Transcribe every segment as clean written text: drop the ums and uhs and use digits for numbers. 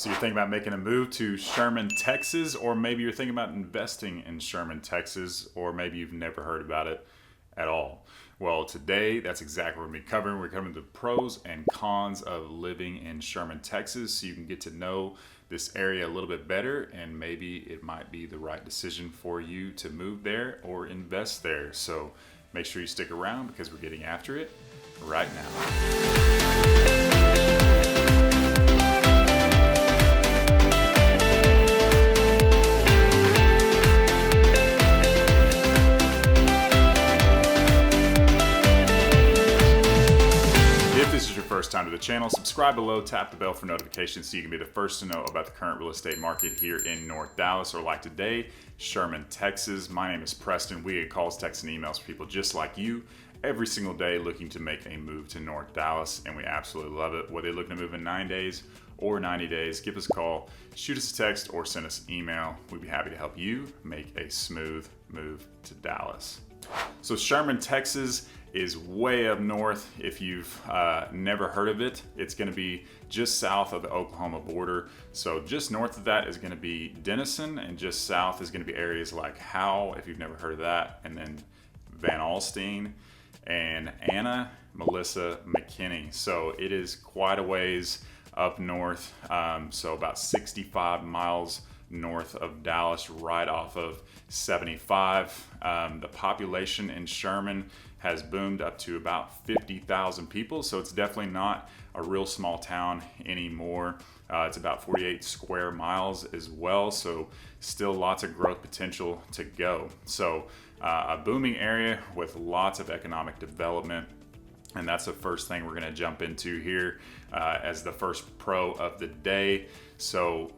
So you're thinking about making a move to Sherman, Texas, or maybe you're thinking about investing in Sherman, Texas, or maybe you've never heard about it at all. Well, today, that's exactly what we're going to be covering. We're covering the pros and cons of living in Sherman, Texas, so you can get to know this area a little bit better, and maybe it might be the right decision for you to move there or invest there. So make sure you stick around because we're getting after it right now. First time to the channel, subscribe below, tap the bell for notifications so you can be the first to know about the current real estate market here in North Dallas, or like today, Sherman, Texas. My name is Preston. We get calls, texts, and emails from people just like you every single day looking to make a move to North Dallas, and we absolutely love it. Whether you're looking to move in 9 days or 90 days, give us a call, shoot us a text, or send us an email. We'd be happy to help you make a smooth move to Dallas. So Sherman, Texas is way up north. If you've never heard of it, it's going to be just south of the Oklahoma border. So just north of that is going to be Denison, and just south is going to be areas like Howell, if you've never heard of that, and then Van Alstyne and Anna Melissa McKinney. So it is quite a ways up north, so about 65 miles north of Dallas, right off of 75. The population in Sherman has boomed up to about 50,000 people, so it's definitely not a real small town anymore. It's about 48 square miles as well, so still lots of growth potential to go. So a booming area with lots of economic development, and that's the first thing we're going to jump into here as the first pro of the day. So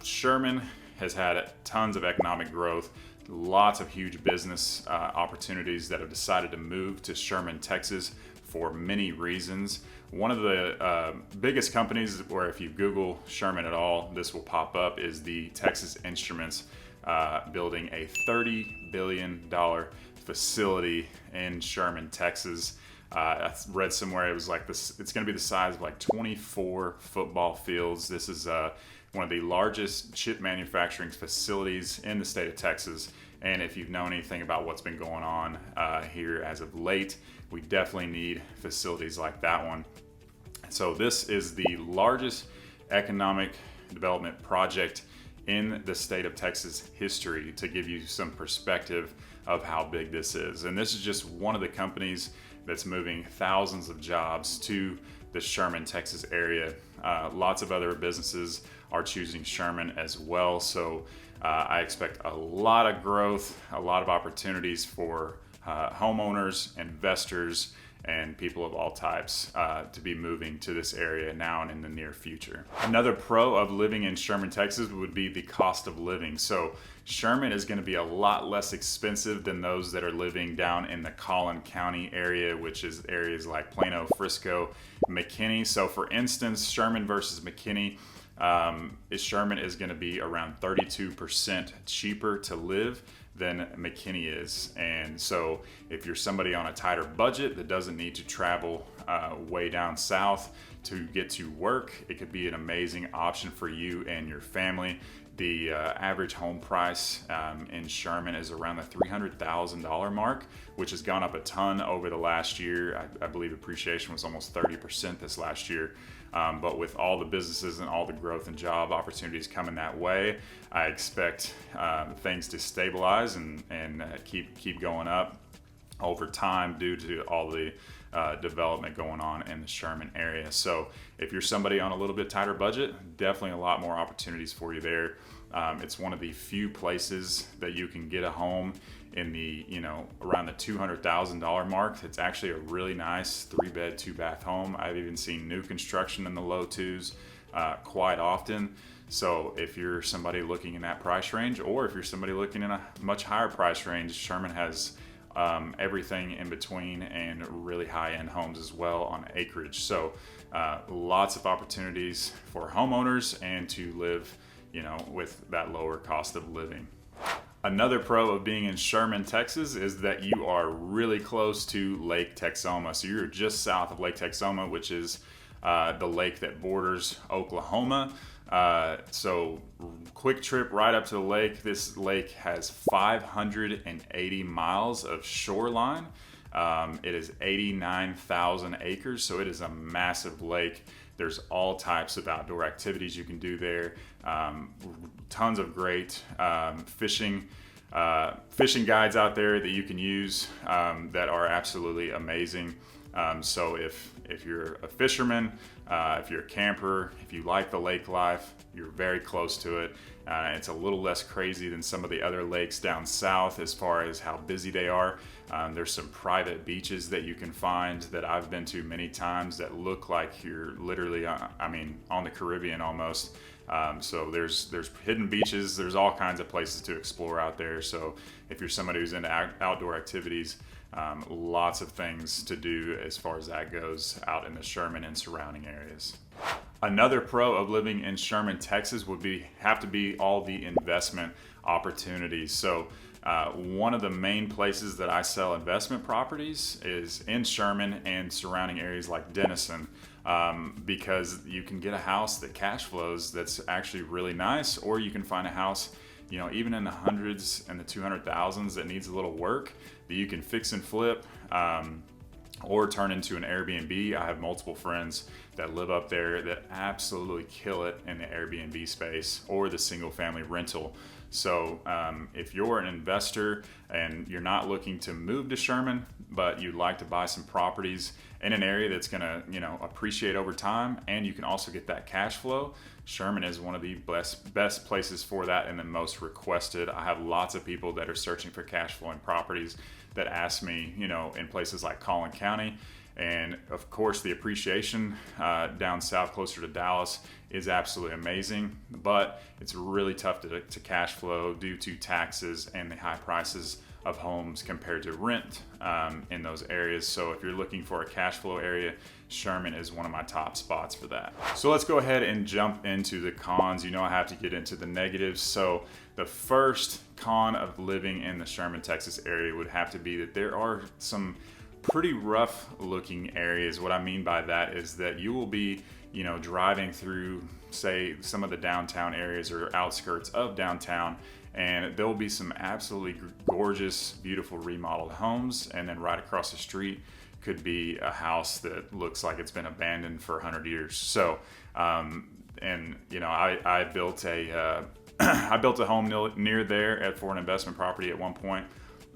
Sherman has had tons of economic growth, lots of huge business opportunities that have decided to move to Sherman, Texas for many reasons. One of the biggest companies where if you Google Sherman at all, this will pop up, is the Texas Instruments building a $30 billion facility in Sherman, Texas. I read somewhere it was like this. It's going to be the size of like 24 football fields. This is one of the largest chip manufacturing facilities in the state of Texas. And if you've known anything about what's been going on here as of late, we definitely need facilities like that one. So this is the largest economic development project in the state of Texas history, to give you some perspective of how big this is. And this is just one of the companies that's moving thousands of jobs to the Sherman, Texas area. Lots of other businesses are choosing Sherman as well. So I expect a lot of growth, a lot of opportunities for homeowners, investors, and people of all types to be moving to this area now and in the near future. Another pro of living in Sherman, Texas would be the cost of living. So Sherman is going to be a lot less expensive than those that are living down in the Collin County area, which is areas like Plano, Frisco, McKinney. So for instance, Sherman versus McKinney, Sherman is going to be around 32% cheaper to live than McKinney is. And so if you're somebody on a tighter budget that doesn't need to travel way down south to get to work, it could be an amazing option for you and your family. The average home price in Sherman is around the $300,000 mark, which has gone up a ton over the last year. I believe appreciation was almost 30% this last year. But with all the businesses and all the growth and job opportunities coming that way, I expect things to stabilize and keep going up over time due to all the development going on in the Sherman area. So if you're somebody on a little bit tighter budget, definitely a lot more opportunities for you there. It's one of the few places that you can get a home in the, around the $200,000 mark. It's actually a really nice 3-bed, 2-bath home. I've even seen new construction in the low twos quite often. So if you're somebody looking in that price range, or if you're somebody looking in a much higher price range, Sherman has everything in between, and really high-end homes as well on acreage. So lots of opportunities for homeowners and to live, with that lower cost of living. Another pro of being in Sherman, Texas is that you are really close to Lake Texoma. So you're just south of Lake Texoma, which is the lake that borders Oklahoma. So quick trip right up to the lake. This lake has 580 miles of shoreline. It is 89,000 acres, so it is a massive lake. There's all types of outdoor activities you can do there. Tons of great fishing guides out there that you can use that are absolutely amazing. So if you're a fisherman, if you're a camper, if you like the lake life, you're very close to it. It's a little less crazy than some of the other lakes down south as far as how busy they are. There's some private beaches that you can find that I've been to many times that look like you're literally, on the Caribbean almost. So there's hidden beaches. There's all kinds of places to explore out there. So if you're somebody who's into outdoor activities, lots of things to do as far as that goes out in the Sherman and surrounding areas. Another pro of living in Sherman, Texas would have to be all the investment opportunities. So one of the main places that I sell investment properties is in Sherman and surrounding areas like Denison, because you can get a house that cash flows that's actually really nice, or you can find a house, even in the hundreds and the 200,000s that needs a little work that you can fix and flip, or turn into an Airbnb. I have multiple friends that live up there that absolutely kill it in the Airbnb space or the single family rental. So if you're an investor and you're not looking to move to Sherman, but you'd like to buy some properties in an area that's going to, appreciate over time, and you can also get that cash flow, Sherman is one of the best places for that and the most requested. I have lots of people that are searching for cash flowing properties that ask me, in places like Collin County. And of course, the appreciation down south closer to Dallas is absolutely amazing, but it's really tough to cash flow due to taxes and the high prices of homes compared to rent in those areas. So if you're looking for a cash flow area, Sherman is one of my top spots for that. So let's go ahead and jump into the cons. I have to get into the negatives. So the first con of living in the Sherman, Texas area would have to be that there are some pretty rough looking areas. What I mean by that is that you will be, driving through, say, some of the downtown areas or outskirts of downtown, and there will be some absolutely gorgeous, beautiful remodeled homes, and then right across the street could be a house that looks like it's been abandoned for 100 years. So, I built a I built a home near there for an investment property at one point,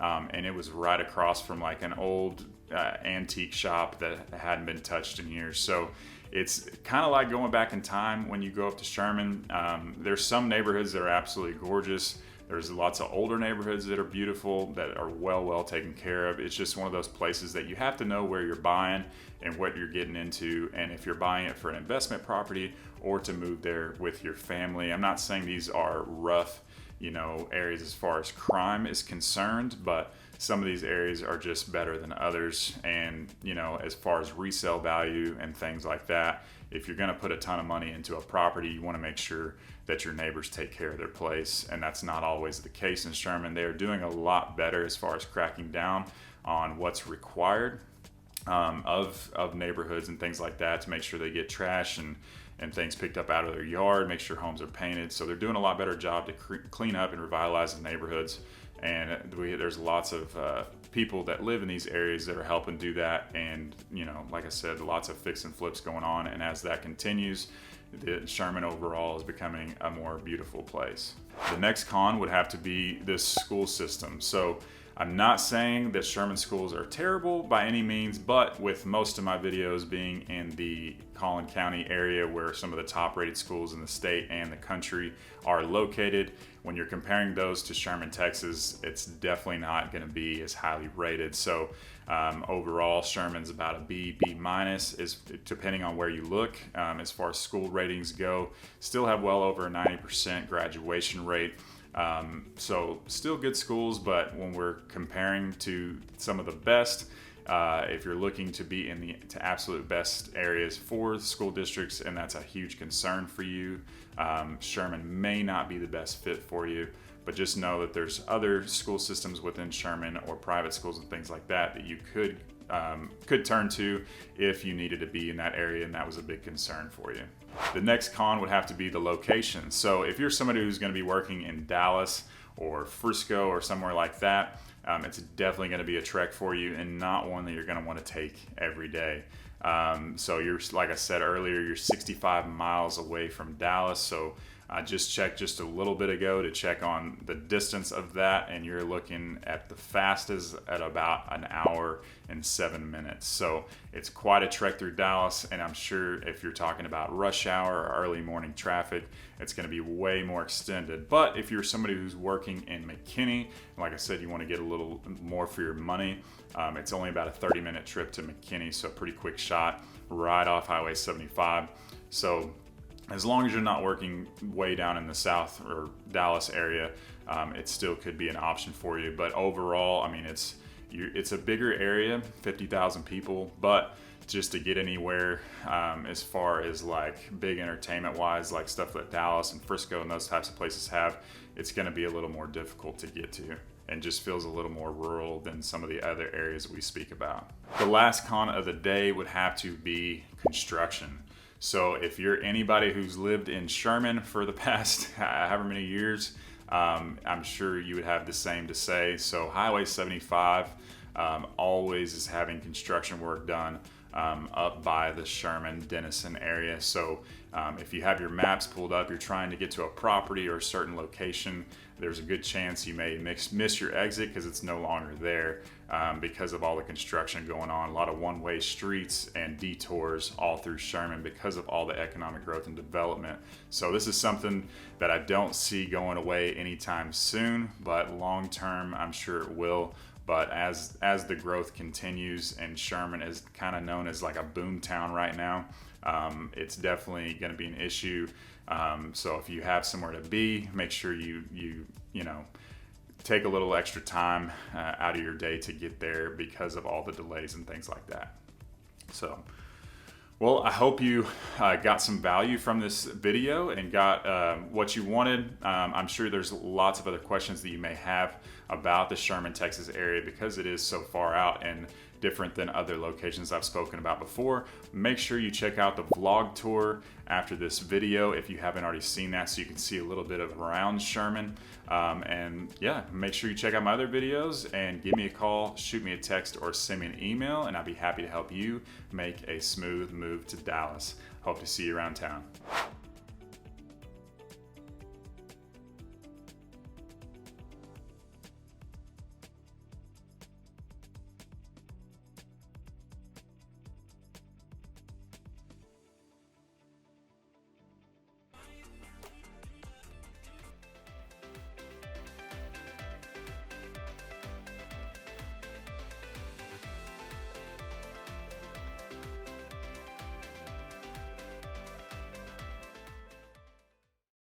and it was right across from like an old antique shop that hadn't been touched in years. So it's kind of like going back in time when you go up to Sherman. There's some neighborhoods that are absolutely gorgeous. There's lots of older neighborhoods that are beautiful, that are well taken care of. It's just one of those places that you have to know where you're buying and what you're getting into, and if you're buying it for an investment property or to move there with your family. I'm not saying these are rough, areas as far as crime is concerned, but some of these areas are just better than others. And, as far as resale value and things like that, if you're going to put a ton of money into a property, you want to make sure that your neighbors take care of their place. And that's not always the case in Sherman. They are doing a lot better as far as cracking down on what's required of neighborhoods and things like that, to make sure they get trash and things picked up out of their yard, make sure homes are painted. So they're doing a lot better job to clean up and revitalize the neighborhoods. And there's lots of people that live in these areas that are helping do that. And, like I said, lots of fix and flips going on. And as that continues, Sherman overall is becoming a more beautiful place. The next con would have to be this school system. So I'm not saying that Sherman schools are terrible by any means, but with most of my videos being in the Collin County area, where some of the top rated schools in the state and the country are located, when you're comparing those to Sherman, Texas, it's definitely not going to be as highly rated. So overall, Sherman's about a B minus, is depending on where you look. As far as school ratings go, still have well over a 90% graduation rate. So still good schools, but when we're comparing to some of the best, if you're looking to be in the absolute best areas for the school districts, and that's a huge concern for you, Sherman may not be the best fit for you. But just know that there's other school systems within Sherman, or private schools and things like that, that you could could turn to if you needed to be in that area and that was a big concern for you. The next con would have to be the location. So if you're somebody who's going to be working in Dallas or Frisco or somewhere like that, it's definitely going to be a trek for you and not one that you're going to want to take every day. So you're, like I said earlier, you're 65 miles away from Dallas. So I just checked just a little bit ago to check on the distance of that, and you're looking at the fastest at about an hour and 7 minutes. So it's quite a trek through Dallas, and I'm sure if you're talking about rush hour or early morning traffic, it's going to be way more extended. But if you're somebody who's working in McKinney, like I said, you want to get a little more for your money, it's only about a 30-minute trip to McKinney, so a pretty quick shot right off Highway 75. So as long as you're not working way down in the South or Dallas area, it still could be an option for you. But overall, I mean, it's a bigger area, 50,000 people, but just to get anywhere as far as like big entertainment wise, like stuff that Dallas and Frisco and those types of places have, it's going to be a little more difficult to get to and just feels a little more rural than some of the other areas we speak about. The last con of the day would have to be construction. So if you're anybody who's lived in Sherman for the past however many years, I'm sure you would have the same to say. So Highway 75 always is having construction work done up by the Sherman-Denison area. So if you have your maps pulled up, you're trying to get to a property or a certain location, there's a good chance you may miss your exit because it's no longer there because of all the construction going on. A lot of one-way streets and detours all through Sherman because of all the economic growth and development. So this is something that I don't see going away anytime soon, but long-term, I'm sure it will. But as the growth continues, and Sherman is kind of known as like a boom town right now, it's definitely going to be an issue. So if you have somewhere to be, make sure you know, take a little extra time out of your day to get there because of all the delays and things like that. So, well, I hope you got some value from this video and got what you wanted. I'm sure there's lots of other questions that you may have about the Sherman, Texas area because it is so far out and different than other locations I've spoken about before. Make sure you check out the vlog tour after this video if you haven't already seen that, so you can see a little bit of around Sherman. And yeah, make sure you check out my other videos and give me a call, shoot me a text, or send me an email, and I'll be happy to help you make a smooth move to Dallas. Hope to see you around town.